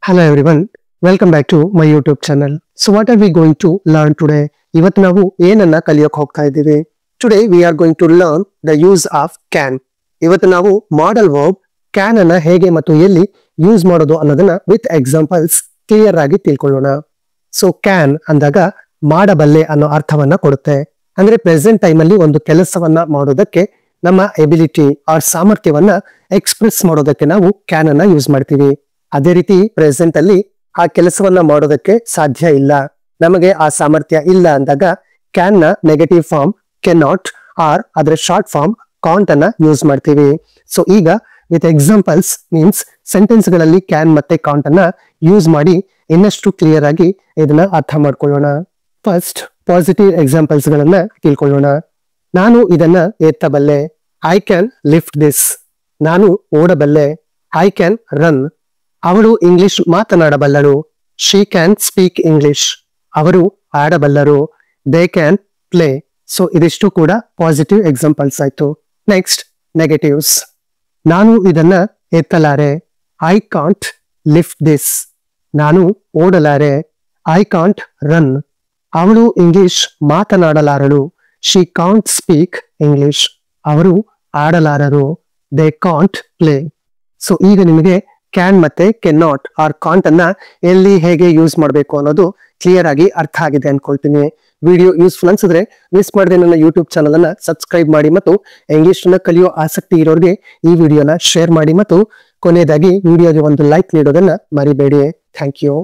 Hello everyone, welcome back to my YouTube channel. So what are we going to learn today? ಇವತ್ತು ನಾವು ಏನನ್ನ ಕಲಿಯೋಕೆ ಹೋಗ್ತಾ ಇದ್ದೀವಿ. Today we are going to learn the use of can. ಇವತ್ತು ನಾವು ಮಾಡಲ್ verb can ಅನ್ನ ಹೇಗೆ ಮತ್ತು ಎಲ್ಲಿ ಯೂಸ್ ಮಾಡೋದು ಅನ್ನೋದನ್ನ ವಿತ್ ಎಕ್ಸಾಂಪಲ್ಸ್ ಕ್ಲಿಯರ್ ಆಗಿ ತಿಳ್ಕೊಳ್ಳೋಣ. ಸೊ ಕ್ಯಾನ್ ಅಂದಾಗ ಮಾಡಬಲ್ಲೆ ಅನ್ನೋ ಅರ್ಥವನ್ನ ಕೊಡುತ್ತೆ. ಅಂದ್ರೆ ಪ್ರೆಸೆಂಟ್ ಟೈಮ್ ಅಲ್ಲಿ ಒಂದು ಕೆಲಸವನ್ನ ಮಾಡೋದಕ್ಕೆ ನಮ್ಮ ಎಬಿಲಿಟಿ ಆರ್ ಸಾಮರ್ಥ್ಯವನ್ನ ಎಕ್ಸ್ಪ್ರೆಸ್ ಮಾಡೋದಕ್ಕೆ ನಾವು ಕ್ಯಾನ್ ಅನ್ನ ಯೂಸ್ ಮಾಡ್ತೀವಿ. ಅದೇ ರೀತಿ ಪ್ರೆಸೆಂಟ್ ಅಲ್ಲಿ ಆ ಕೆಲಸವನ್ನ ಮಾಡೋದಕ್ಕೆ ಸಾಧ್ಯ ಇಲ್ಲ, ನಮಗೆ ಆ ಸಾಮರ್ಥ್ಯ ಇಲ್ಲ ಅಂದಾಗ ಕ್ಯಾನ್ ನ negative form can not or ಅದರ ಶಾರ್ಟ್ ಫಾರ್ಮ್ ಕಾಂಟ್ ಅನ್ನ ಯೂಸ್ ಮಾಡ್ತೀವಿ. ಸೊ ಈಗ ವಿತ್ ಎಕ್ಸಾಂಪಲ್ಸ್ ಮೀನ್ಸ್ ಸೆಂಟೆನ್ಸ್ ಗಳಲ್ಲಿ ಕ್ಯಾನ್ ಮತ್ತೆ ಕಾಂಟ್ ಅನ್ನ ಯೂಸ್ ಮಾಡಿ ಇನ್ನಷ್ಟು ಕ್ಲಿಯರ್ ಆಗಿ ಇದನ್ನ ಅರ್ಥ ಮಾಡ್ಕೊಳ್ಳೋಣ. ಫಸ್ಟ್ ಪಾಸಿಟಿವ್ ಎಕ್ಸಾಂಪಲ್ಸ್ ಗಳನ್ನ ತಿಳ್ಕೊಳ್ಳೋಣ. ನಾನು ಇದನ್ನ ಎತ್ತಬಲ್ಲೆ, ಐ ಕ್ಯಾನ್ ಲಿಫ್ಟ್ ದಿಸ್. ನಾನು ಓಡಬಲ್ಲೆ, ಐ ಕ್ಯಾನ್ ರನ್. ಅವಳು ಇಂಗ್ಲಿಷ್ ಮಾತನಾಡಬಲ್ಲರು, ಶಿ ಕ್ಯಾನ್ ಸ್ಪೀಕ್ ಇಂಗ್ಲಿಷ್. ಅವರು ಆಡಬಲ್ಲರು, ದೇ ಕ್ಯಾನ್ ಪ್ಲೇ. ಸೊ ಇದಿಷ್ಟು ಕೂಡ ಪಾಸಿಟಿವ್ ಎಕ್ಸಾಂಪಲ್ಸ್ ಆಯ್ತು. Next negatives. ನಾನು ಇದನ್ನ ಎತ್ತಲಾರೆ, ಐ ಕಾಂಟ್ ಲಿಫ್ಟ್ ದಿಸ್. ನಾನು ಓಡಲಾರೆ, ಐ ಕಾಂಟ್ ರನ್. ಅವಳು ಇಂಗ್ಲಿಷ್ ಮಾತನಾಡಲಾರಳು, ಶಿ ಕಾಂಟ್ ಸ್ಪೀಕ್ ಇಂಗ್ಲಿಷ್. ಅವರು ಆಡಲಾರರು, ದೇ ಕಾಂಟ್ ಪ್ಲೇ. ಸೊ ಈಗ ನಿಮಗೆ ಕ್ಯಾನ್ ಮತ್ತೆ ಕೆನ್ ನಾಟ್ ಆರ್ ಕಾಂಟ್ ಅನ್ನ ಎಲ್ಲಿ ಹೇಗೆ ಯೂಸ್ ಮಾಡಬೇಕು ಅನ್ನೋದು ಕ್ಲಿಯರ್ ಆಗಿ ಅರ್ಥ ಆಗಿದೆ ಅನ್ಕೊಳ್ತೀನಿ. ವಿಡಿಯೋ ಯೂಸ್ಫುಲ್ ಅನ್ಸಿದ್ರೆ ಮಿಸ್ ಮಾಡದೆ ನನ್ನ ಯೂಟ್ಯೂಬ್ ಚಾನಲ್ ಅನ್ನ ಸಬ್ಸ್ಕ್ರೈಬ್ ಮಾಡಿ ಮತ್ತು ಇಂಗ್ಲಿಷ್ ನ ಕಲಿಯೋ ಆಸಕ್ತಿ ಇರೋರಿಗೆ ಈ ವಿಡಿಯೋನ ಶೇರ್ ಮಾಡಿ ಮತ್ತು ಕೊನೆಯದಾಗಿ ವಿಡಿಯೋಗೆ ಒಂದು ಲೈಕ್ ನೀಡೋದನ್ನ ಮರಿಬೇಡಿ. Thank you.